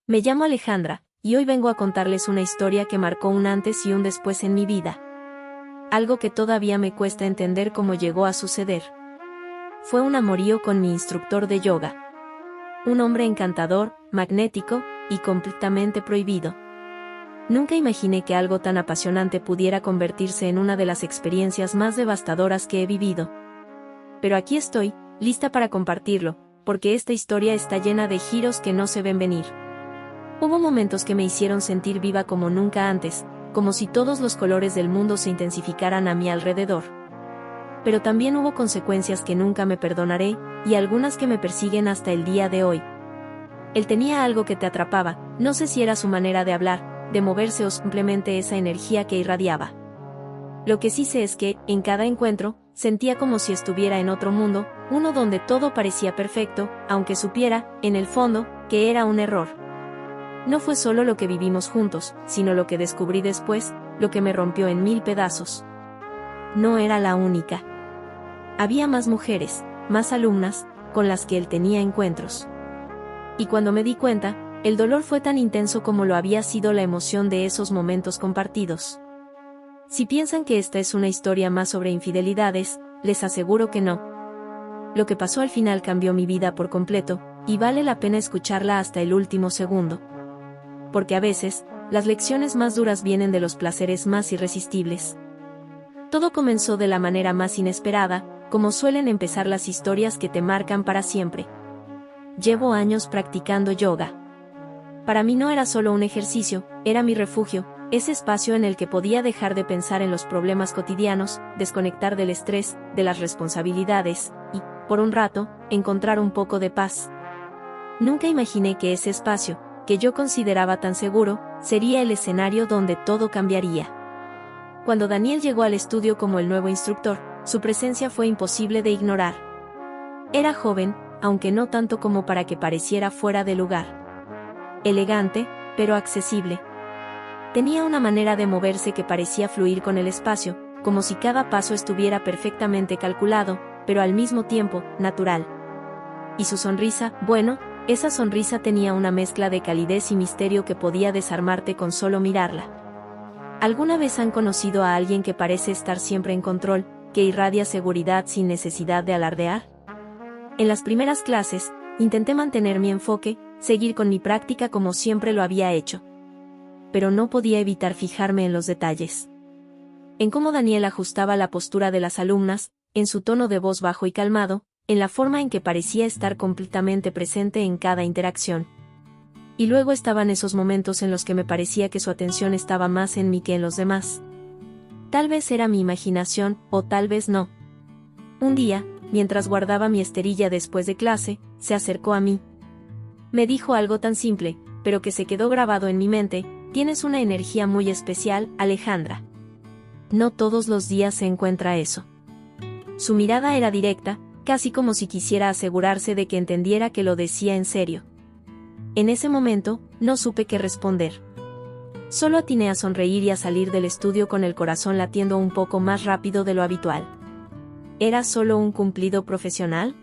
Me llamo Alejandra, y hoy vengo a contarles una historia que marcó un antes y un después en mi vida. Algo que todavía me cuesta entender cómo llegó a suceder. Fue un amorío con mi instructor de yoga. Un hombre encantador, magnético, y completamente prohibido. Nunca imaginé que algo tan apasionante pudiera convertirse en una de las experiencias más devastadoras que he vivido. Pero aquí estoy, lista para compartirlo, porque esta historia está llena de giros que no se ven venir. Hubo momentos que me hicieron sentir viva como nunca antes, como si todos los colores del mundo se intensificaran a mi alrededor. Pero también hubo consecuencias que nunca me perdonaré, y algunas que me persiguen hasta el día de hoy. Él tenía algo que te atrapaba, no sé si era su manera de hablar, de moverse o simplemente esa energía que irradiaba. Lo que sí sé es que, en cada encuentro, sentía como si estuviera en otro mundo, uno donde todo parecía perfecto, aunque supiera, en el fondo, que era un error. No fue solo lo que vivimos juntos, sino lo que descubrí después, lo que me rompió en 1000 pedazos. No era la única. Había más mujeres, más alumnas, con las que él tenía encuentros. Y cuando me di cuenta, el dolor fue tan intenso como lo había sido la emoción de esos momentos compartidos. Si piensan que esta es una historia más sobre infidelidades, les aseguro que no. Lo que pasó al final cambió mi vida por completo, y vale la pena escucharla hasta el último segundo. Porque a veces, las lecciones más duras vienen de los placeres más irresistibles. Todo comenzó de la manera más inesperada, como suelen empezar las historias que te marcan para siempre. Llevo años practicando yoga. Para mí no era solo un ejercicio, era mi refugio, ese espacio en el que podía dejar de pensar en los problemas cotidianos, desconectar del estrés, de las responsabilidades, y, por un rato, encontrar un poco de paz. Nunca imaginé que ese espacio, que yo consideraba tan seguro, sería el escenario donde todo cambiaría. Cuando Daniel llegó al estudio como el nuevo instructor, su presencia fue imposible de ignorar. Era joven, aunque no tanto como para que pareciera fuera de lugar. Elegante, pero accesible. Tenía una manera de moverse que parecía fluir con el espacio, como si cada paso estuviera perfectamente calculado, pero al mismo tiempo, natural. Y su sonrisa, bueno, esa sonrisa tenía una mezcla de calidez y misterio que podía desarmarte con solo mirarla. ¿Alguna vez han conocido a alguien que parece estar siempre en control, que irradia seguridad sin necesidad de alardear? En las primeras clases, intenté mantener mi enfoque, seguir con mi práctica como siempre lo había hecho. Pero no podía evitar fijarme en los detalles. En cómo Daniel ajustaba la postura de las alumnas, en su tono de voz bajo y calmado, en la forma en que parecía estar completamente presente en cada interacción. Y luego estaban esos momentos en los que me parecía que su atención estaba más en mí que en los demás. Tal vez era mi imaginación, o tal vez no. Un día, mientras guardaba mi esterilla después de clase, se acercó a mí. Me dijo algo tan simple, pero que se quedó grabado en mi mente: tienes una energía muy especial, Alejandra. No todos los días se encuentra eso. Su mirada era directa, casi como si quisiera asegurarse de que entendiera que lo decía en serio. En ese momento, no supe qué responder. Solo atiné a sonreír y a salir del estudio con el corazón latiendo un poco más rápido de lo habitual. ¿Era solo un cumplido profesional?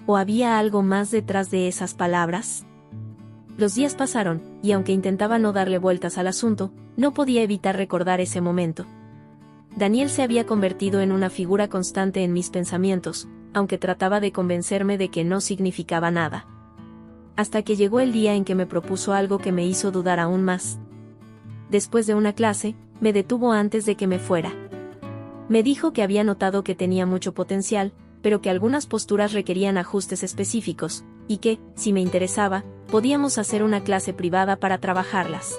¿O había algo más detrás de esas palabras? Los días pasaron, y aunque intentaba no darle vueltas al asunto, no podía evitar recordar ese momento. Daniel se había convertido en una figura constante en mis pensamientos, aunque trataba de convencerme de que no significaba nada. Hasta que llegó el día en que me propuso algo que me hizo dudar aún más. Después de una clase, me detuvo antes de que me fuera. Me dijo que había notado que tenía mucho potencial, pero que algunas posturas requerían ajustes específicos, y que, si me interesaba, podíamos hacer una clase privada para trabajarlas.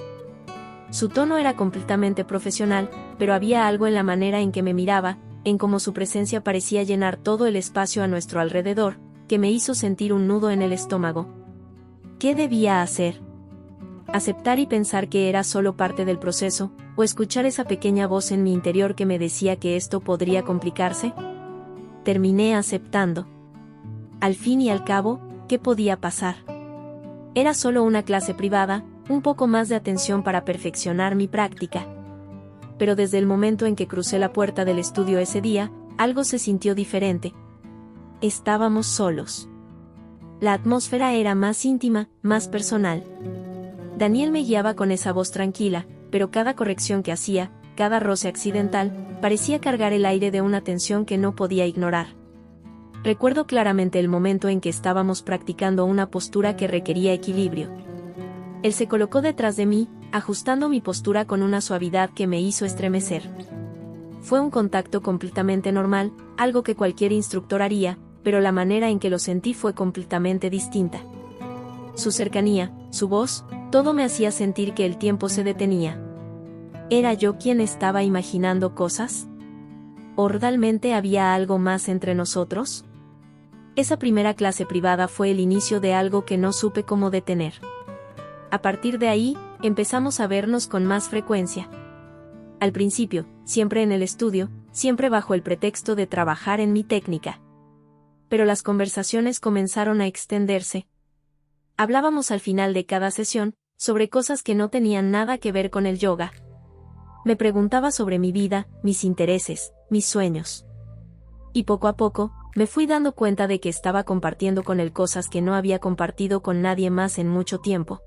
Su tono era completamente profesional, pero había algo en la manera en que me miraba, en cómo su presencia parecía llenar todo el espacio a nuestro alrededor, que me hizo sentir un nudo en el estómago. ¿Qué debía hacer? ¿Aceptar y pensar que era solo parte del proceso, o escuchar esa pequeña voz en mi interior que me decía que esto podría complicarse? Terminé aceptando. Al fin y al cabo, ¿qué podía pasar? Era solo una clase privada, un poco más de atención para perfeccionar mi práctica. Pero desde el momento en que crucé la puerta del estudio ese día, algo se sintió diferente. Estábamos solos. La atmósfera era más íntima, más personal. Daniel me guiaba con esa voz tranquila, pero cada corrección que hacía, cada roce accidental, parecía cargar el aire de una tensión que no podía ignorar. Recuerdo claramente el momento en que estábamos practicando una postura que requería equilibrio. Él se colocó detrás de mí, ajustando mi postura con una suavidad que me hizo estremecer. Fue un contacto completamente normal, algo que cualquier instructor haría, pero la manera en que lo sentí fue completamente distinta. Su cercanía, su voz, todo me hacía sentir que el tiempo se detenía. ¿Era yo quien estaba imaginando cosas? ¿O realmente había algo más entre nosotros? Esa primera clase privada fue el inicio de algo que no supe cómo detener. A partir de ahí, empezamos a vernos con más frecuencia. Al principio, siempre en el estudio, siempre bajo el pretexto de trabajar en mi técnica. Pero las conversaciones comenzaron a extenderse. Hablábamos al final de cada sesión, sobre cosas que no tenían nada que ver con el yoga. Me preguntaba sobre mi vida, mis intereses, mis sueños. Y poco a poco, me fui dando cuenta de que estaba compartiendo con él cosas que no había compartido con nadie más en mucho tiempo.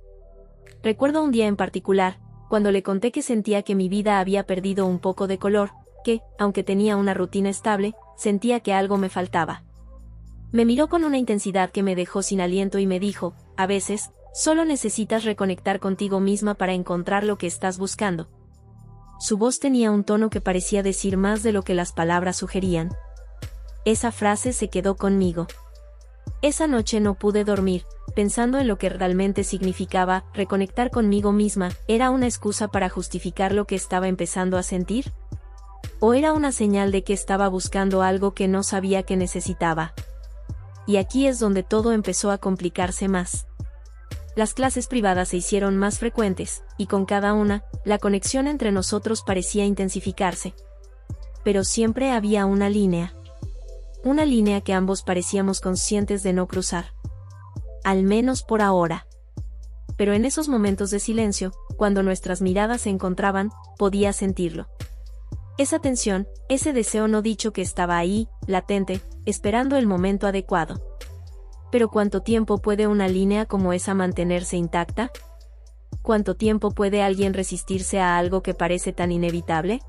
Recuerdo un día en particular, cuando le conté que sentía que mi vida había perdido un poco de color, que, aunque tenía una rutina estable, sentía que algo me faltaba. Me miró con una intensidad que me dejó sin aliento y me dijo, a veces, solo necesitas reconectar contigo misma para encontrar lo que estás buscando. Su voz tenía un tono que parecía decir más de lo que las palabras sugerían. Esa frase se quedó conmigo. Esa noche no pude dormir, pensando en lo que realmente significaba reconectar conmigo misma. ¿Era una excusa para justificar lo que estaba empezando a sentir? ¿O era una señal de que estaba buscando algo que no sabía que necesitaba? Y aquí es donde todo empezó a complicarse más. Las clases privadas se hicieron más frecuentes, y con cada una, la conexión entre nosotros parecía intensificarse. Pero siempre había una línea. Una línea que ambos parecíamos conscientes de no cruzar. Al menos por ahora. Pero en esos momentos de silencio, cuando nuestras miradas se encontraban, podía sentirlo. Esa tensión, ese deseo no dicho que estaba ahí, latente, esperando el momento adecuado. Pero ¿cuánto tiempo puede una línea como esa mantenerse intacta? ¿Cuánto tiempo puede alguien resistirse a algo que parece tan inevitable?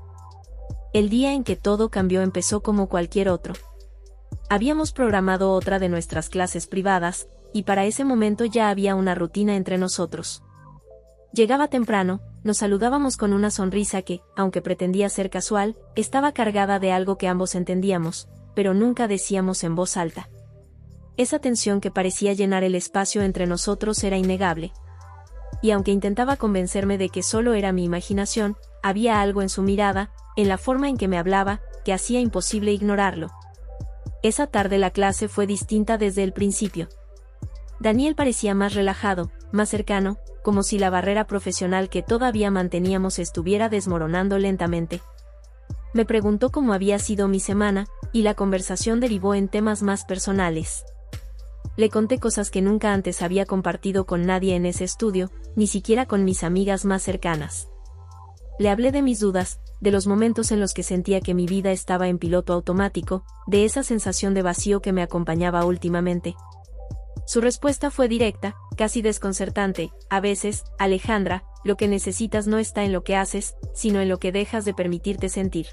El día en que todo cambió empezó como cualquier otro. Habíamos programado otra de nuestras clases privadas, y para ese momento ya había una rutina entre nosotros. Llegaba temprano, nos saludábamos con una sonrisa que, aunque pretendía ser casual, estaba cargada de algo que ambos entendíamos, pero nunca decíamos en voz alta. Esa tensión que parecía llenar el espacio entre nosotros era innegable. Y aunque intentaba convencerme de que solo era mi imaginación, había algo en su mirada, en la forma en que me hablaba, que hacía imposible ignorarlo. Esa tarde la clase fue distinta desde el principio. Daniel parecía más relajado, más cercano, como si la barrera profesional que todavía manteníamos estuviera desmoronando lentamente. Me preguntó cómo había sido mi semana, y la conversación derivó en temas más personales. Le conté cosas que nunca antes había compartido con nadie en ese estudio, ni siquiera con mis amigas más cercanas. Le hablé de mis dudas, de los momentos en los que sentía que mi vida estaba en piloto automático, de esa sensación de vacío que me acompañaba últimamente. Su respuesta fue directa, casi desconcertante. A veces, Alejandra, lo que necesitas no está en lo que haces, sino en lo que dejas de permitirte sentir.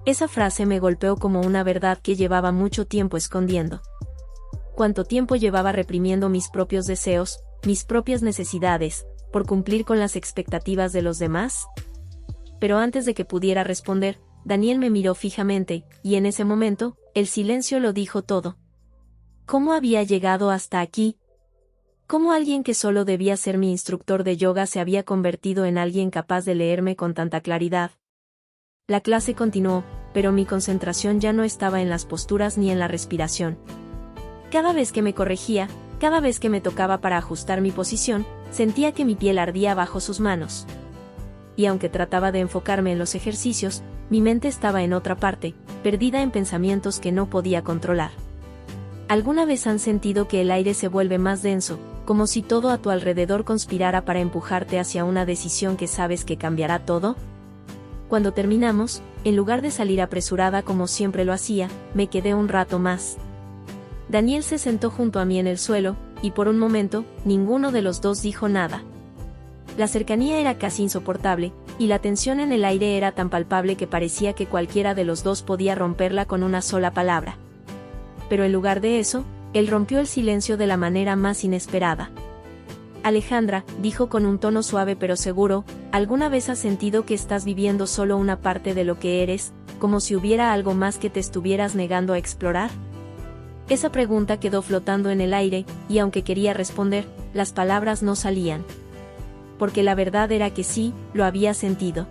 Esa frase me golpeó como una verdad que llevaba mucho tiempo escondiendo. ¿Cuánto tiempo llevaba reprimiendo mis propios deseos, mis propias necesidades, por cumplir con las expectativas de los demás? Pero antes de que pudiera responder, Daniel me miró fijamente, y en ese momento, el silencio lo dijo todo. ¿Cómo había llegado hasta aquí? ¿Cómo alguien que solo debía ser mi instructor de yoga se había convertido en alguien capaz de leerme con tanta claridad? La clase continuó, pero mi concentración ya no estaba en las posturas ni en la respiración. Cada vez que me corregía, cada vez que me tocaba para ajustar mi posición, sentía que mi piel ardía bajo sus manos. Y aunque trataba de enfocarme en los ejercicios, mi mente estaba en otra parte, perdida en pensamientos que no podía controlar. ¿Alguna vez han sentido que el aire se vuelve más denso, como si todo a tu alrededor conspirara para empujarte hacia una decisión que sabes que cambiará todo? Cuando terminamos, en lugar de salir apresurada como siempre lo hacía, me quedé un rato más. Daniel se sentó junto a mí en el suelo, y por un momento, ninguno de los dos dijo nada. La cercanía era casi insoportable, y la tensión en el aire era tan palpable que parecía que cualquiera de los dos podía romperla con una sola palabra. Pero en lugar de eso, él rompió el silencio de la manera más inesperada. Alejandra, dijo con un tono suave pero seguro, ¿alguna vez has sentido que estás viviendo solo una parte de lo que eres, como si hubiera algo más que te estuvieras negando a explorar? Esa pregunta quedó flotando en el aire, y aunque quería responder, las palabras no salían. Porque la verdad era que sí, lo había sentido.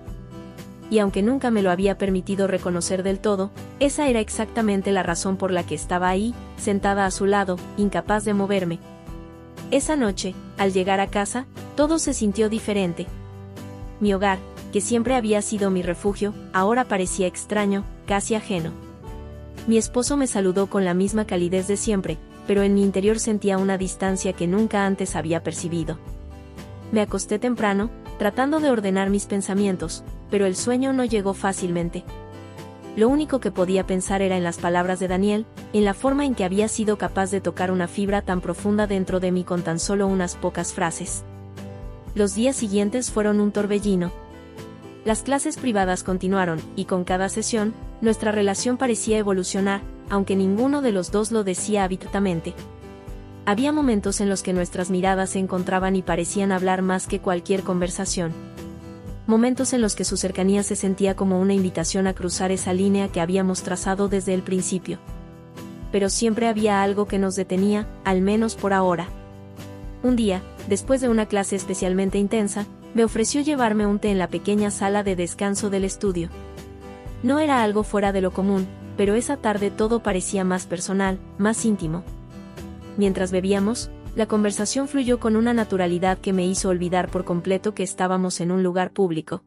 Y aunque nunca me lo había permitido reconocer del todo, esa era exactamente la razón por la que estaba ahí, sentada a su lado, incapaz de moverme. Esa noche, al llegar a casa, todo se sintió diferente. Mi hogar, que siempre había sido mi refugio, ahora parecía extraño, casi ajeno. Mi esposo me saludó con la misma calidez de siempre, pero en mi interior sentía una distancia que nunca antes había percibido. Me acosté temprano, tratando de ordenar mis pensamientos, pero el sueño no llegó fácilmente. Lo único que podía pensar era en las palabras de Daniel, en la forma en que había sido capaz de tocar una fibra tan profunda dentro de mí con tan solo unas pocas frases. Los días siguientes fueron un torbellino. Las clases privadas continuaron, y con cada sesión, nuestra relación parecía evolucionar, aunque ninguno de los dos lo decía abiertamente. Había momentos en los que nuestras miradas se encontraban y parecían hablar más que cualquier conversación. Momentos en los que su cercanía se sentía como una invitación a cruzar esa línea que habíamos trazado desde el principio. Pero siempre había algo que nos detenía, al menos por ahora. Un día, después de una clase especialmente intensa, me ofreció llevarme un té en la pequeña sala de descanso del estudio. No era algo fuera de lo común, pero esa tarde todo parecía más personal, más íntimo. Mientras bebíamos, la conversación fluyó con una naturalidad que me hizo olvidar por completo que estábamos en un lugar público.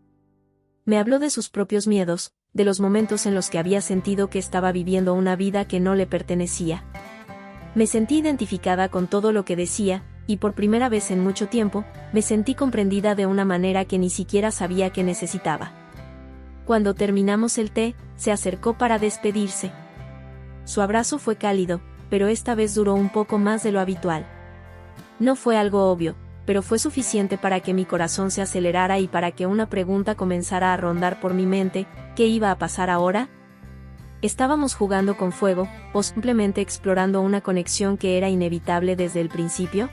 Me habló de sus propios miedos, de los momentos en los que había sentido que estaba viviendo una vida que no le pertenecía. Me sentí identificada con todo lo que decía, y por primera vez en mucho tiempo, me sentí comprendida de una manera que ni siquiera sabía que necesitaba. Cuando terminamos el té, se acercó para despedirse. Su abrazo fue cálido, pero esta vez duró un poco más de lo habitual. No fue algo obvio, pero fue suficiente para que mi corazón se acelerara y para que una pregunta comenzara a rondar por mi mente: ¿qué iba a pasar ahora? ¿Estábamos jugando con fuego, o simplemente explorando una conexión que era inevitable desde el principio?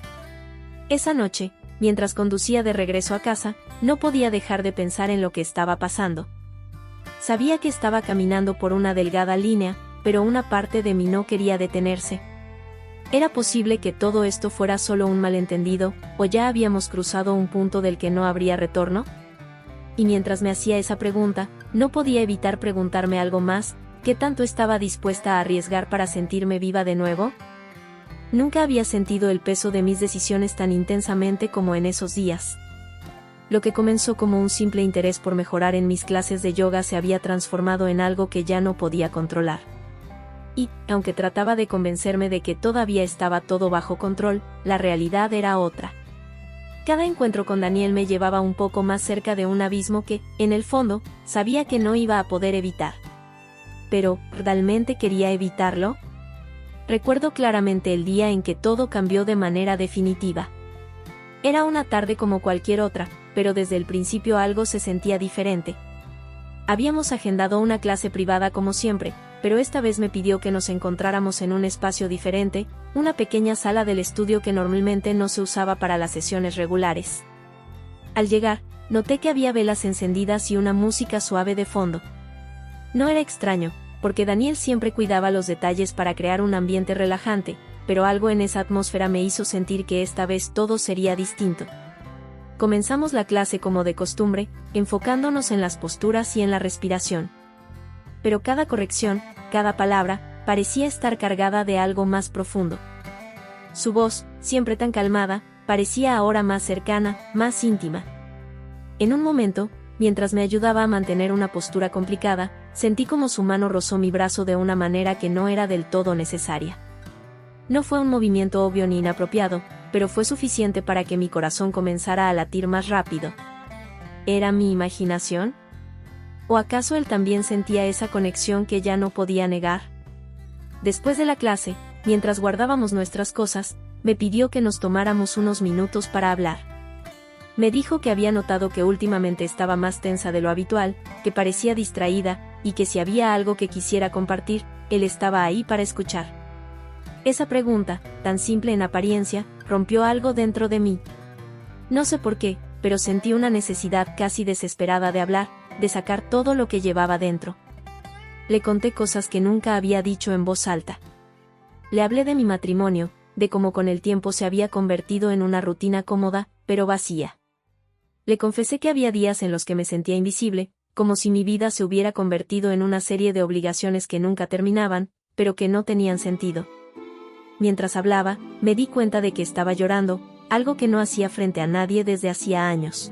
Esa noche, mientras conducía de regreso a casa, no podía dejar de pensar en lo que estaba pasando. Sabía que estaba caminando por una delgada línea, pero una parte de mí no quería detenerse. ¿Era posible que todo esto fuera solo un malentendido, o ya habíamos cruzado un punto del que no habría retorno? Y mientras me hacía esa pregunta, no podía evitar preguntarme algo más: ¿qué tanto estaba dispuesta a arriesgar para sentirme viva de nuevo? Nunca había sentido el peso de mis decisiones tan intensamente como en esos días. Lo que comenzó como un simple interés por mejorar en mis clases de yoga se había transformado en algo que ya no podía controlar. Y, aunque trataba de convencerme de que todavía estaba todo bajo control, la realidad era otra. Cada encuentro con Daniel me llevaba un poco más cerca de un abismo que, en el fondo, sabía que no iba a poder evitar. Pero, ¿realmente quería evitarlo? Recuerdo claramente el día en que todo cambió de manera definitiva. Era una tarde como cualquier otra, pero desde el principio algo se sentía diferente. Habíamos agendado una clase privada como siempre, pero esta vez me pidió que nos encontráramos en un espacio diferente, una pequeña sala del estudio que normalmente no se usaba para las sesiones regulares. Al llegar, noté que había velas encendidas y una música suave de fondo. No era extraño, porque Daniel siempre cuidaba los detalles para crear un ambiente relajante, pero algo en esa atmósfera me hizo sentir que esta vez todo sería distinto. Comenzamos la clase como de costumbre, enfocándonos en las posturas y en la respiración. Pero cada corrección, cada palabra, parecía estar cargada de algo más profundo. Su voz, siempre tan calmada, parecía ahora más cercana, más íntima. En un momento, mientras me ayudaba a mantener una postura complicada, sentí como su mano rozó mi brazo de una manera que no era del todo necesaria. No fue un movimiento obvio ni inapropiado, pero fue suficiente para que mi corazón comenzara a latir más rápido. ¿Era mi imaginación? ¿O acaso él también sentía esa conexión que ya no podía negar? Después de la clase, mientras guardábamos nuestras cosas, me pidió que nos tomáramos unos minutos para hablar. Me dijo que había notado que últimamente estaba más tensa de lo habitual, que parecía distraída, y que si había algo que quisiera compartir, él estaba ahí para escuchar. Esa pregunta, tan simple en apariencia, rompió algo dentro de mí. No sé por qué, pero sentí una necesidad casi desesperada de hablar, de sacar todo lo que llevaba dentro. Le conté cosas que nunca había dicho en voz alta. Le hablé de mi matrimonio, de cómo con el tiempo se había convertido en una rutina cómoda, pero vacía. Le confesé que había días en los que me sentía invisible, como si mi vida se hubiera convertido en una serie de obligaciones que nunca terminaban, pero que no tenían sentido. Mientras hablaba, me di cuenta de que estaba llorando, algo que no hacía frente a nadie desde hacía años.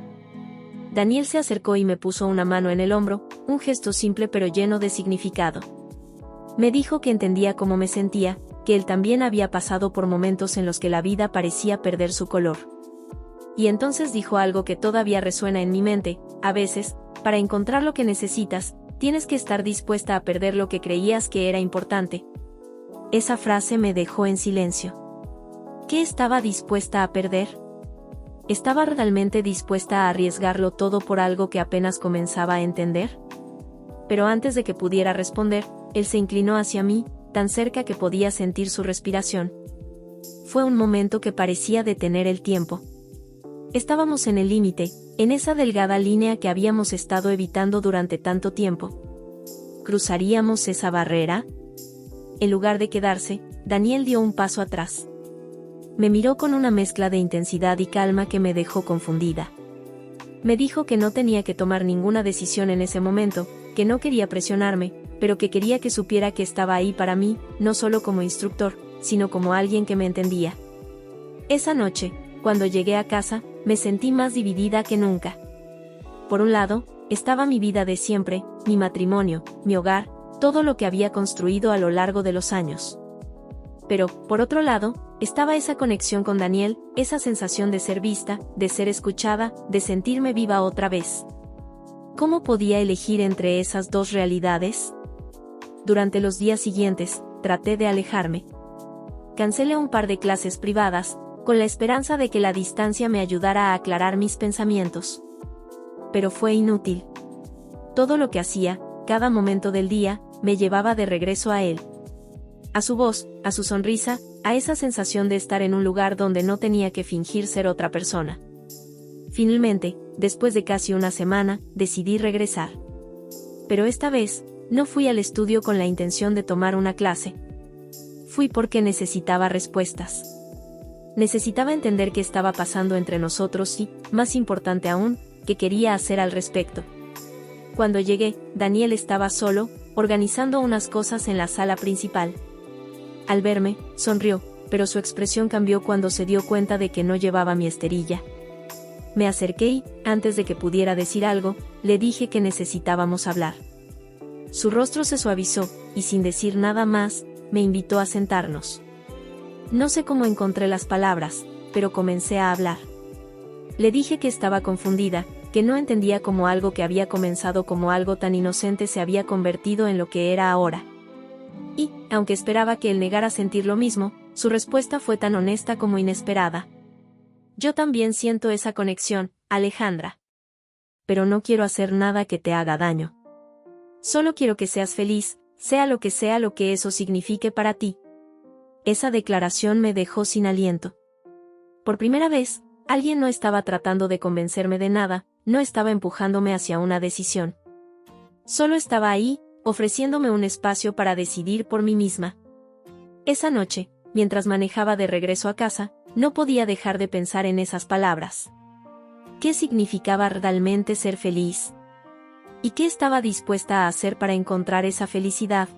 Daniel se acercó y me puso una mano en el hombro, un gesto simple pero lleno de significado. Me dijo que entendía cómo me sentía, que él también había pasado por momentos en los que la vida parecía perder su color. Y entonces dijo algo que todavía resuena en mi mente: a veces, para encontrar lo que necesitas, tienes que estar dispuesta a perder lo que creías que era importante. Esa frase me dejó en silencio. ¿Qué estaba dispuesta a perder? ¿Estaba realmente dispuesta a arriesgarlo todo por algo que apenas comenzaba a entender? Pero antes de que pudiera responder, él se inclinó hacia mí, tan cerca que podía sentir su respiración. Fue un momento que parecía detener el tiempo. Estábamos en el límite, en esa delgada línea que habíamos estado evitando durante tanto tiempo. ¿Cruzaríamos esa barrera? En lugar de quedarse, Daniel dio un paso atrás. Me miró con una mezcla de intensidad y calma que me dejó confundida. Me dijo que no tenía que tomar ninguna decisión en ese momento, que no quería presionarme, pero que quería que supiera que estaba ahí para mí, no solo como instructor, sino como alguien que me entendía. Esa noche, cuando llegué a casa, me sentí más dividida que nunca. Por un lado, estaba mi vida de siempre, mi matrimonio, mi hogar, todo lo que había construido a lo largo de los años. Pero, por otro lado, estaba esa conexión con Daniel, esa sensación de ser vista, de ser escuchada, de sentirme viva otra vez. ¿Cómo podía elegir entre esas dos realidades? Durante los días siguientes, traté de alejarme. Cancelé un par de clases privadas, con la esperanza de que la distancia me ayudara a aclarar mis pensamientos. Pero fue inútil. Todo lo que hacía, cada momento del día, me llevaba de regreso a él. A su voz, a su sonrisa, a esa sensación de estar en un lugar donde no tenía que fingir ser otra persona. Finalmente, después de casi una semana, decidí regresar. Pero esta vez, no fui al estudio con la intención de tomar una clase. Fui porque necesitaba respuestas. Necesitaba entender qué estaba pasando entre nosotros y, más importante aún, qué quería hacer al respecto. Cuando llegué, Daniel estaba solo, organizando unas cosas en la sala principal. Al verme, sonrió, pero su expresión cambió cuando se dio cuenta de que no llevaba mi esterilla. Me acerqué y, antes de que pudiera decir algo, le dije que necesitábamos hablar. Su rostro se suavizó, y sin decir nada más, me invitó a sentarnos. No sé cómo encontré las palabras, pero comencé a hablar. Le dije que estaba confundida, que no entendía cómo algo que había comenzado como algo tan inocente se había convertido en lo que era ahora. Y, aunque esperaba que él negara sentir lo mismo, su respuesta fue tan honesta como inesperada. Yo también siento esa conexión, Alejandra. Pero no quiero hacer nada que te haga daño. Solo quiero que seas feliz, sea lo que eso signifique para ti. Esa declaración me dejó sin aliento. Por primera vez, alguien no estaba tratando de convencerme de nada, no estaba empujándome hacia una decisión. Solo estaba ahí, ofreciéndome un espacio para decidir por mí misma. Esa noche, mientras manejaba de regreso a casa, no podía dejar de pensar en esas palabras. ¿Qué significaba realmente ser feliz? ¿Y qué estaba dispuesta a hacer para encontrar esa felicidad?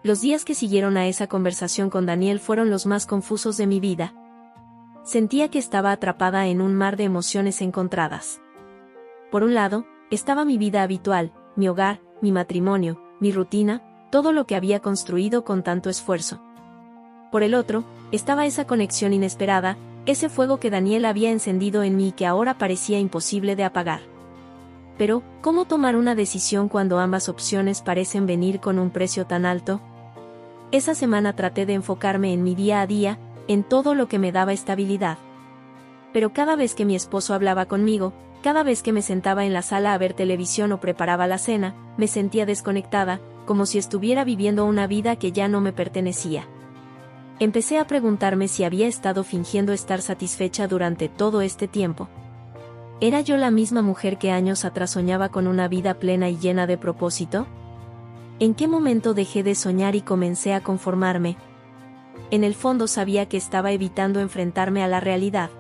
Los días que siguieron a esa conversación con Daniel fueron los más confusos de mi vida. Sentía que estaba atrapada en un mar de emociones encontradas. Por un lado, estaba mi vida habitual, mi hogar, mi matrimonio, mi rutina, todo lo que había construido con tanto esfuerzo. Por el otro, estaba esa conexión inesperada, ese fuego que Daniel había encendido en mí y que ahora parecía imposible de apagar. Pero, ¿cómo tomar una decisión cuando ambas opciones parecen venir con un precio tan alto? Esa semana traté de enfocarme en mi día a día, en todo lo que me daba estabilidad. Pero cada vez que mi esposo hablaba conmigo, cada vez que me sentaba en la sala a ver televisión o preparaba la cena, me sentía desconectada, como si estuviera viviendo una vida que ya no me pertenecía. Empecé a preguntarme si había estado fingiendo estar satisfecha durante todo este tiempo. ¿Era yo la misma mujer que años atrás soñaba con una vida plena y llena de propósito? ¿En qué momento dejé de soñar y comencé a conformarme? En el fondo sabía que estaba evitando enfrentarme a la realidad.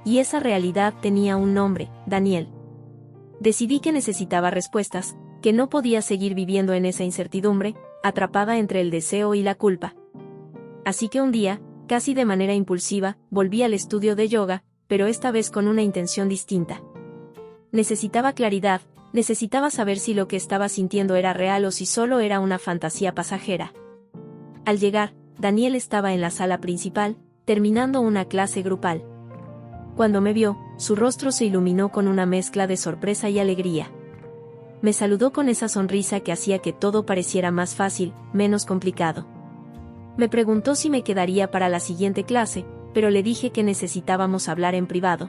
Y esa realidad tenía un nombre, Daniel. Decidí que necesitaba respuestas, que no podía seguir viviendo en esa incertidumbre, atrapada entre el deseo y la culpa. Así que un día, casi de manera impulsiva, volví al estudio de yoga, pero esta vez con una intención distinta. Necesitaba claridad, necesitaba saber si lo que estaba sintiendo era real o si solo era una fantasía pasajera. Al llegar, Daniel estaba en la sala principal, terminando una clase grupal. Cuando me vio, su rostro se iluminó con una mezcla de sorpresa y alegría. Me saludó con esa sonrisa que hacía que todo pareciera más fácil, menos complicado. Me preguntó si me quedaría para la siguiente clase, pero le dije que necesitábamos hablar en privado.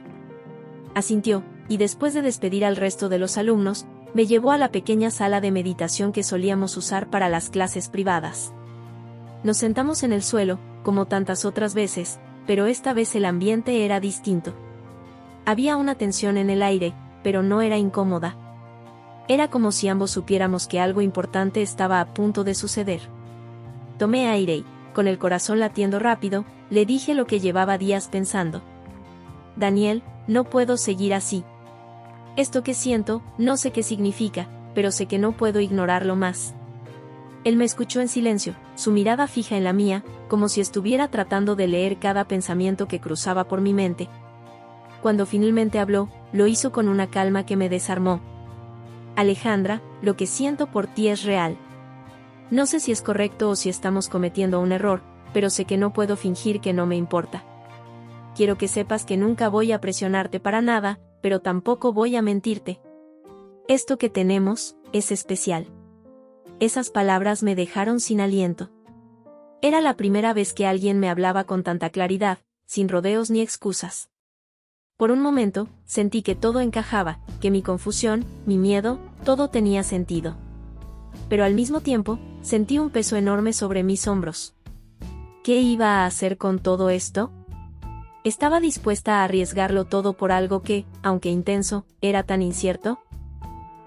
Asintió, y después de despedir al resto de los alumnos, me llevó a la pequeña sala de meditación que solíamos usar para las clases privadas. Nos sentamos en el suelo, como tantas otras veces, pero esta vez el ambiente era distinto. Había una tensión en el aire, pero no era incómoda. Era como si ambos supiéramos que algo importante estaba a punto de suceder. Tomé aire y, con el corazón latiendo rápido, le dije lo que llevaba días pensando. Daniel, no puedo seguir así. Esto que siento, no sé qué significa, pero sé que no puedo ignorarlo más. Él me escuchó en silencio, su mirada fija en la mía, como si estuviera tratando de leer cada pensamiento que cruzaba por mi mente. Cuando finalmente habló, lo hizo con una calma que me desarmó. Alejandra, lo que siento por ti es real. No sé si es correcto o si estamos cometiendo un error, pero sé que no puedo fingir que no me importa. Quiero que sepas que nunca voy a presionarte para nada, pero tampoco voy a mentirte. Esto que tenemos, es especial. Esas palabras me dejaron sin aliento. Era la primera vez que alguien me hablaba con tanta claridad, sin rodeos ni excusas. Por un momento, sentí que todo encajaba, que mi confusión, mi miedo, todo tenía sentido. Pero al mismo tiempo, sentí un peso enorme sobre mis hombros. ¿Qué iba a hacer con todo esto? ¿Estaba dispuesta a arriesgarlo todo por algo que, aunque intenso, era tan incierto?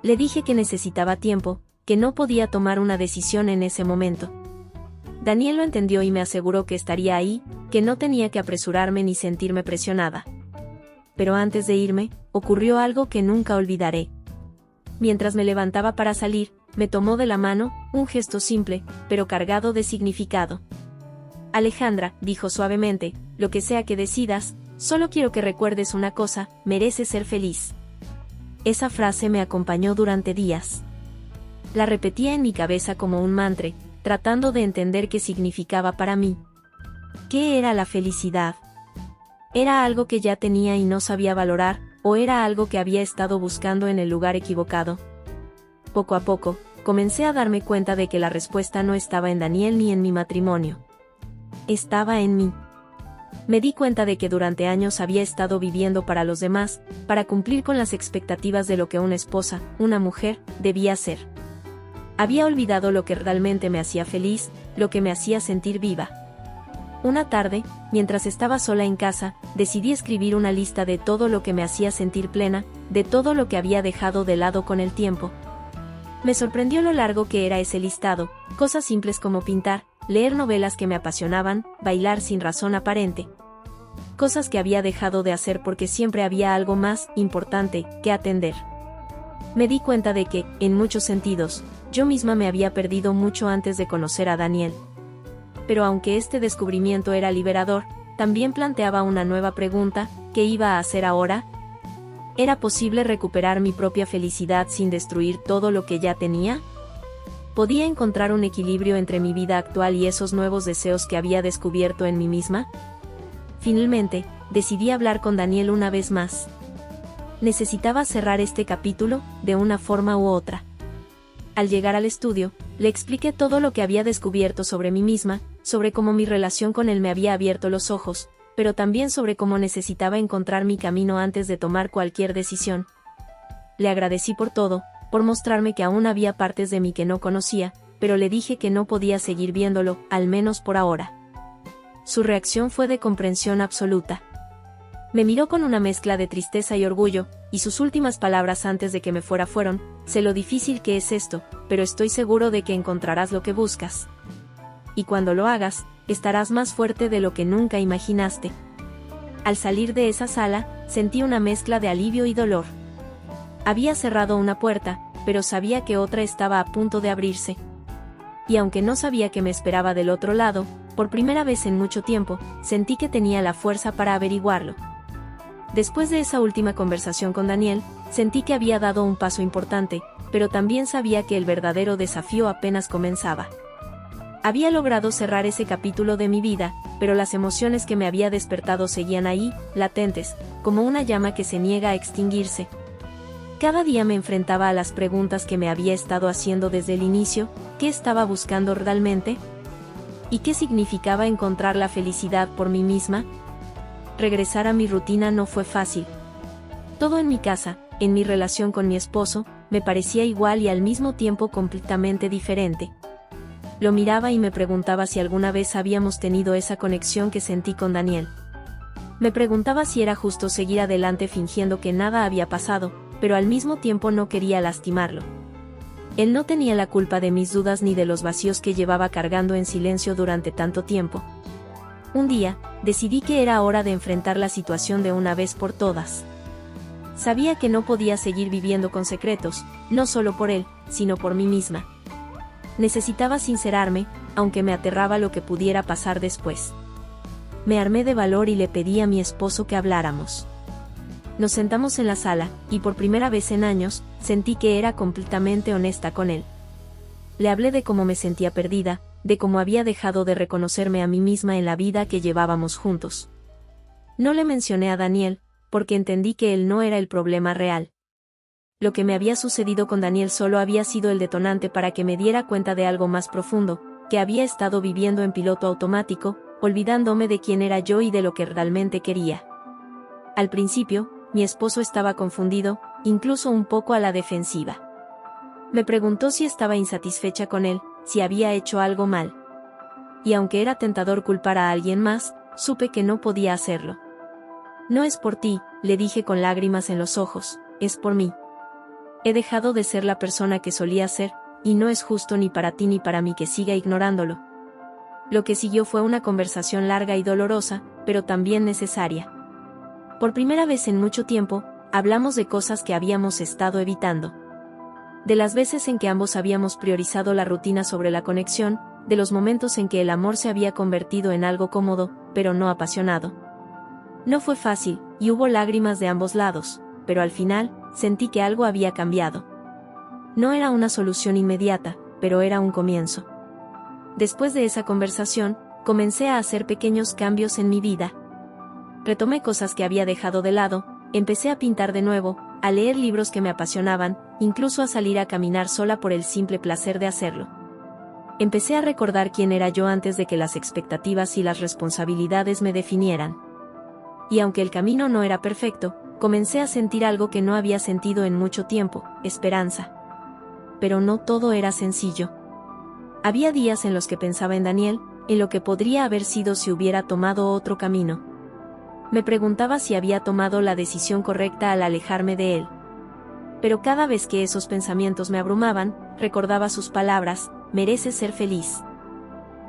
Le dije que necesitaba tiempo, que no podía tomar una decisión en ese momento. Daniel lo entendió y me aseguró que estaría ahí, que no tenía que apresurarme ni sentirme presionada. Pero antes de irme, ocurrió algo que nunca olvidaré. Mientras me levantaba para salir, me tomó de la mano, un gesto simple, pero cargado de significado. Alejandra, dijo suavemente, lo que sea que decidas, solo quiero que recuerdes una cosa, mereces ser feliz. Esa frase me acompañó durante días. La repetía en mi cabeza como un mantra, tratando de entender qué significaba para mí. ¿Qué era la felicidad? ¿Era algo que ya tenía y no sabía valorar, o era algo que había estado buscando en el lugar equivocado? Poco a poco, comencé a darme cuenta de que la respuesta no estaba en Daniel ni en mi matrimonio. Estaba en mí. Me di cuenta de que durante años había estado viviendo para los demás, para cumplir con las expectativas de lo que una esposa, una mujer, debía ser. Había olvidado lo que realmente me hacía feliz, lo que me hacía sentir viva. Una tarde, mientras estaba sola en casa, decidí escribir una lista de todo lo que me hacía sentir plena, de todo lo que había dejado de lado con el tiempo. Me sorprendió lo largo que era ese listado, cosas simples como pintar, leer novelas que me apasionaban, bailar sin razón aparente. Cosas que había dejado de hacer porque siempre había algo más importante que atender. Me di cuenta de que, en muchos sentidos, yo misma me había perdido mucho antes de conocer a Daniel. Pero aunque este descubrimiento era liberador, también planteaba una nueva pregunta: ¿qué iba a hacer ahora? ¿Era posible recuperar mi propia felicidad sin destruir todo lo que ya tenía? ¿Podía encontrar un equilibrio entre mi vida actual y esos nuevos deseos que había descubierto en mí misma? Finalmente, decidí hablar con Daniel una vez más. Necesitaba cerrar este capítulo, de una forma u otra. Al llegar al estudio, le expliqué todo lo que había descubierto sobre mí misma, sobre cómo mi relación con él me había abierto los ojos, pero también sobre cómo necesitaba encontrar mi camino antes de tomar cualquier decisión. Le agradecí por todo, por mostrarme que aún había partes de mí que no conocía, pero le dije que no podía seguir viéndolo, al menos por ahora. Su reacción fue de comprensión absoluta. Me miró con una mezcla de tristeza y orgullo, y sus últimas palabras antes de que me fuera fueron: sé lo difícil que es esto, pero estoy seguro de que encontrarás lo que buscas. Y cuando lo hagas, estarás más fuerte de lo que nunca imaginaste. Al salir de esa sala, sentí una mezcla de alivio y dolor. Había cerrado una puerta, pero sabía que otra estaba a punto de abrirse. Y aunque no sabía qué me esperaba del otro lado, por primera vez en mucho tiempo, sentí que tenía la fuerza para averiguarlo. Después de esa última conversación con Daniel, sentí que había dado un paso importante, pero también sabía que el verdadero desafío apenas comenzaba. Había logrado cerrar ese capítulo de mi vida, pero las emociones que me había despertado seguían ahí, latentes, como una llama que se niega a extinguirse. Cada día me enfrentaba a las preguntas que me había estado haciendo desde el inicio: ¿qué estaba buscando realmente? ¿Y qué significaba encontrar la felicidad por mí misma? Regresar a mi rutina no fue fácil. Todo en mi casa, en mi relación con mi esposo, me parecía igual y al mismo tiempo completamente diferente. Lo miraba y me preguntaba si alguna vez habíamos tenido esa conexión que sentí con Daniel. Me preguntaba si era justo seguir adelante fingiendo que nada había pasado, pero al mismo tiempo no quería lastimarlo. Él no tenía la culpa de mis dudas ni de los vacíos que llevaba cargando en silencio durante tanto tiempo. Un día, decidí que era hora de enfrentar la situación de una vez por todas. Sabía que no podía seguir viviendo con secretos, no solo por él, sino por mí misma. Necesitaba sincerarme, aunque me aterraba lo que pudiera pasar después. Me armé de valor y le pedí a mi esposo que habláramos. Nos sentamos en la sala, y por primera vez en años, sentí que era completamente honesta con él. Le hablé de cómo me sentía perdida, de cómo había dejado de reconocerme a mí misma en la vida que llevábamos juntos. No le mencioné a Daniel, porque entendí que él no era el problema real. Lo que me había sucedido con Daniel solo había sido el detonante para que me diera cuenta de algo más profundo, que había estado viviendo en piloto automático, olvidándome de quién era yo y de lo que realmente quería. Al principio, mi esposo estaba confundido, incluso un poco a la defensiva. Me preguntó si estaba insatisfecha con él, si había hecho algo mal. Y aunque era tentador culpar a alguien más, supe que no podía hacerlo. No es por ti, le dije con lágrimas en los ojos, es por mí. He dejado de ser la persona que solía ser, y no es justo ni para ti ni para mí que siga ignorándolo. Lo que siguió fue una conversación larga y dolorosa, pero también necesaria. Por primera vez en mucho tiempo, hablamos de cosas que habíamos estado evitando. De las veces en que ambos habíamos priorizado la rutina sobre la conexión, de los momentos en que el amor se había convertido en algo cómodo, pero no apasionado. No fue fácil, y hubo lágrimas de ambos lados, pero al final, sentí que algo había cambiado. No era una solución inmediata, pero era un comienzo. Después de esa conversación, comencé a hacer pequeños cambios en mi vida. Retomé cosas que había dejado de lado, empecé a pintar de nuevo, a leer libros que me apasionaban, incluso a salir a caminar sola por el simple placer de hacerlo. Empecé a recordar quién era yo antes de que las expectativas y las responsabilidades me definieran. Y aunque el camino no era perfecto, comencé a sentir algo que no había sentido en mucho tiempo: esperanza. Pero no todo era sencillo. Había días en los que pensaba en Daniel, en lo que podría haber sido si hubiera tomado otro camino. Me preguntaba si había tomado la decisión correcta al alejarme de él. Pero cada vez que esos pensamientos me abrumaban, recordaba sus palabras: mereces ser feliz.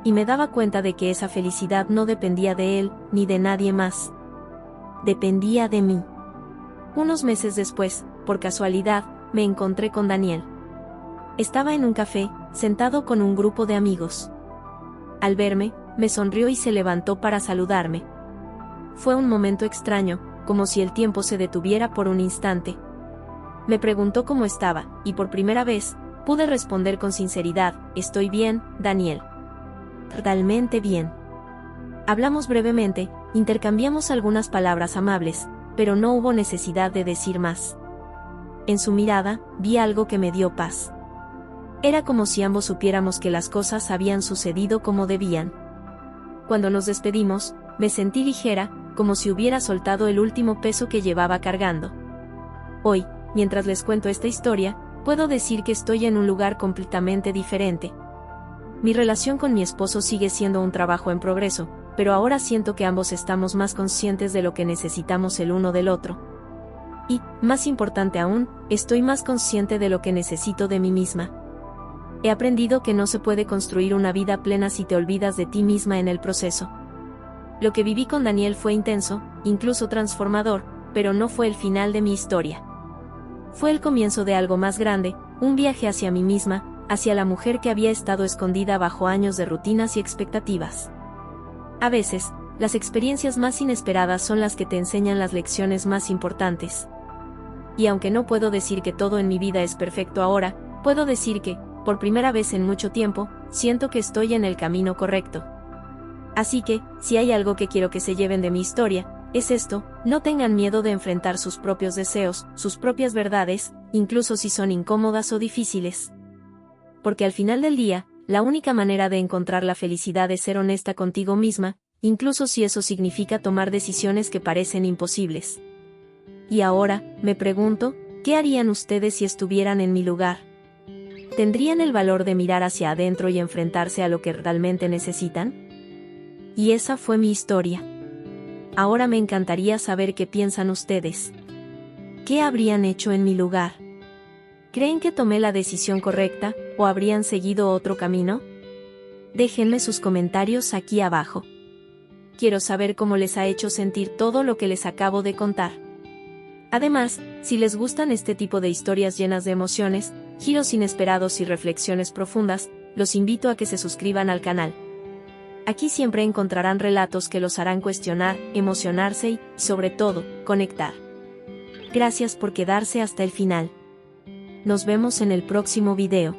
Y me daba cuenta de que esa felicidad no dependía de él, ni de nadie más. Dependía de mí. Unos meses después, por casualidad, me encontré con Daniel. Estaba en un café, sentado con un grupo de amigos. Al verme, me sonrió y se levantó para saludarme. Fue un momento extraño, como si el tiempo se detuviera por un instante. Me preguntó cómo estaba, y por primera vez, pude responder con sinceridad: estoy bien, Daniel. Totalmente bien. Hablamos brevemente, intercambiamos algunas palabras amables, pero no hubo necesidad de decir más. En su mirada, vi algo que me dio paz. Era como si ambos supiéramos que las cosas habían sucedido como debían. Cuando nos despedimos, me sentí ligera, como si hubiera soltado el último peso que llevaba cargando. Hoy, mientras les cuento esta historia, puedo decir que estoy en un lugar completamente diferente. Mi relación con mi esposo sigue siendo un trabajo en progreso, pero ahora siento que ambos estamos más conscientes de lo que necesitamos el uno del otro. Y, más importante aún, estoy más consciente de lo que necesito de mí misma. He aprendido que no se puede construir una vida plena si te olvidas de ti misma en el proceso. Lo que viví con Daniel fue intenso, incluso transformador, pero no fue el final de mi historia. Fue el comienzo de algo más grande, un viaje hacia mí misma, hacia la mujer que había estado escondida bajo años de rutinas y expectativas. A veces, las experiencias más inesperadas son las que te enseñan las lecciones más importantes. Y aunque no puedo decir que todo en mi vida es perfecto ahora, puedo decir que, por primera vez en mucho tiempo, siento que estoy en el camino correcto. Así que, si hay algo que quiero que se lleven de mi historia, es esto: no tengan miedo de enfrentar sus propios deseos, sus propias verdades, incluso si son incómodas o difíciles. Porque al final del día, la única manera de encontrar la felicidad es ser honesta contigo misma, incluso si eso significa tomar decisiones que parecen imposibles. Y ahora, me pregunto, ¿qué harían ustedes si estuvieran en mi lugar? ¿Tendrían el valor de mirar hacia adentro y enfrentarse a lo que realmente necesitan? Y esa fue mi historia. Ahora me encantaría saber qué piensan ustedes. ¿Qué habrían hecho en mi lugar? ¿Creen que tomé la decisión correcta, o habrían seguido otro camino? Déjenme sus comentarios aquí abajo. Quiero saber cómo les ha hecho sentir todo lo que les acabo de contar. Además, si les gustan este tipo de historias llenas de emociones, giros inesperados y reflexiones profundas, los invito a que se suscriban al canal. Aquí siempre encontrarán relatos que los harán cuestionar, emocionarse y, sobre todo, conectar. Gracias por quedarse hasta el final. Nos vemos en el próximo video.